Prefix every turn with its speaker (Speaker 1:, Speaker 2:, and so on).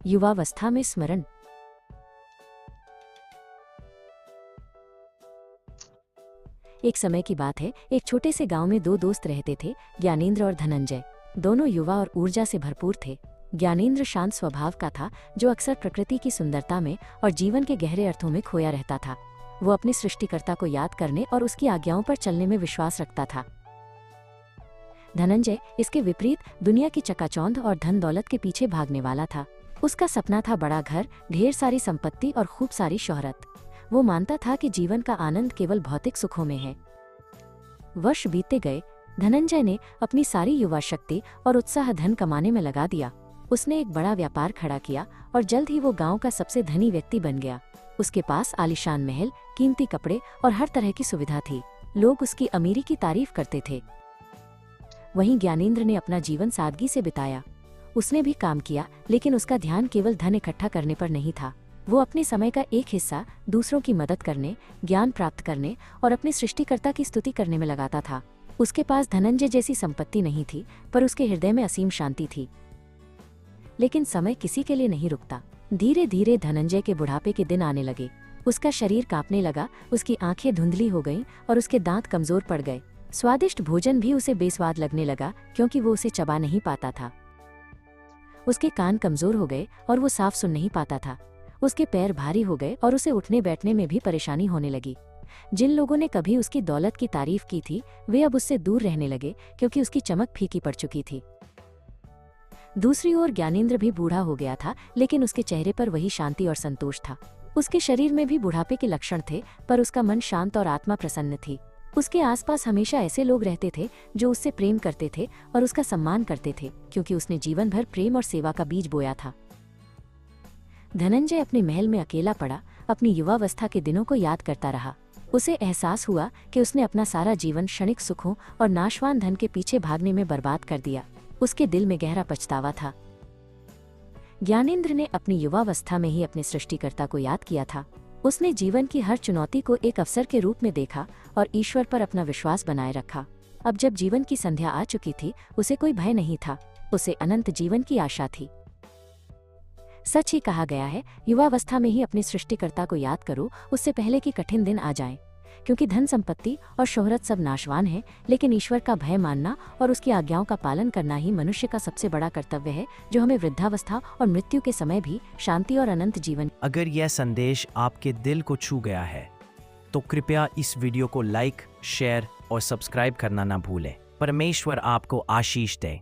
Speaker 1: युवावस्था में स्मरण। एक समय की बात है, एक छोटे से गांव में दो दोस्त रहते थे, ज्ञानेंद्र और धनंजय। दोनों युवा और ऊर्जा से भरपूर थे। ज्ञानेंद्र शांत स्वभाव का था, जो अक्सर प्रकृति की सुंदरता में और जीवन के गहरे अर्थों में खोया रहता था। वो अपने सृष्टिकर्ता को याद करने और उसकी आज्ञाओं पर चलने में विश्वास रखता था। धनंजय इसके विपरीत दुनिया की चकाचौंध और धन दौलत के पीछे भागने वाला था। उसका सपना था बड़ा घर, ढेर सारी संपत्ति और खूब सारी शोहरत। वो मानता था कि जीवन का आनंद केवल भौतिक सुखों में है। वर्ष बीतते गए। धनंजय ने अपनी सारी युवा शक्ति और उत्साह धन कमाने में लगा दिया। उसने एक बड़ा व्यापार खड़ा किया और जल्द ही वो गांव का सबसे धनी व्यक्ति बन गया। उसके पास आलीशान महल, कीमती कपड़े और हर तरह की सुविधा थी। लोग उसकी अमीरी की तारीफ करते थे। वहीं ज्ञानेंद्र ने अपना जीवन सादगी से बिताया। उसने भी काम किया, लेकिन उसका ध्यान केवल धन इकट्ठा करने पर नहीं था। वो अपने समय का एक हिस्सा दूसरों की मदद करने, ज्ञान प्राप्त करने और अपने सृष्टिकर्ता की स्तुति करने में लगाता था। उसके पास धनंजय जैसी संपत्ति नहीं थी, पर उसके हृदय में असीम शांति थी। लेकिन समय किसी के लिए नहीं रुकता। धीरे धीरे धनंजय के बुढ़ापे के दिन आने लगे। उसका शरीर कांपने लगा, उसकी आंखें धुंधली हो गईं और उसके दांत कमजोर पड़ गए। स्वादिष्ट भोजन भी उसे बेस्वाद लगने लगा, क्योंकि वो उसे चबा नहीं पाता था। उसके कान कमजोर हो गए और वो साफ सुन नहीं पाता था। उसके पैर भारी हो गए और उसे उठने बैठने में भी परेशानी होने लगी। जिन लोगों ने कभी उसकी दौलत की तारीफ की थी, वे अब उससे दूर रहने लगे, क्योंकि उसकी चमक फीकी पड़ चुकी थी। दूसरी ओर ज्ञानेंद्र भी बूढ़ा हो गया था, लेकिन उसके चेहरे पर वही शांति और संतोष था। उसके शरीर में भी बुढ़ापे के लक्षण थे, पर उसका मन शांत और आत्मा प्रसन्न थी। उसके आसपास हमेशा ऐसे लोग रहते थे जो उससे प्रेम करते थे और उसका सम्मान करते थे, क्योंकि उसने जीवन भर प्रेम और सेवा का बीज बोया था। धनंजय अपने महल में अकेला पड़ा, अपनी युवावस्था के दिनों को याद करता रहा। उसे एहसास हुआ कि उसने अपना सारा जीवन क्षणिक सुखों और नाशवान धन के पीछे भागने में बर्बाद कर दिया। उसके दिल में गहरा पछतावा था। ज्ञानेंद्र ने अपनी युवावस्था में ही अपने सृष्टिकर्ता को याद किया था। उसने जीवन की हर चुनौती को एक अवसर के रूप में देखा और ईश्वर पर अपना विश्वास बनाए रखा। अब जब जीवन की संध्या आ चुकी थी, उसे कोई भय नहीं था। उसे अनंत जीवन की आशा थी। सच ही कहा गया है, युवावस्था में ही अपने सृष्टिकर्ता को याद करो, उससे पहले कि कठिन दिन आ जाएं। क्योंकि धन संपत्ति और शोहरत सब नाशवान है, लेकिन ईश्वर का भय मानना और उसकी आज्ञाओं का पालन करना ही मनुष्य का सबसे बड़ा कर्तव्य है, जो हमें वृद्धावस्था और मृत्यु के समय भी शांति और अनंत जीवन।
Speaker 2: अगर यह संदेश आपके दिल को छू गया है, तो कृपया इस वीडियो को लाइक, शेयर और सब्सक्राइब करना ना भूलें। परमेश्वर आपको आशीष दे।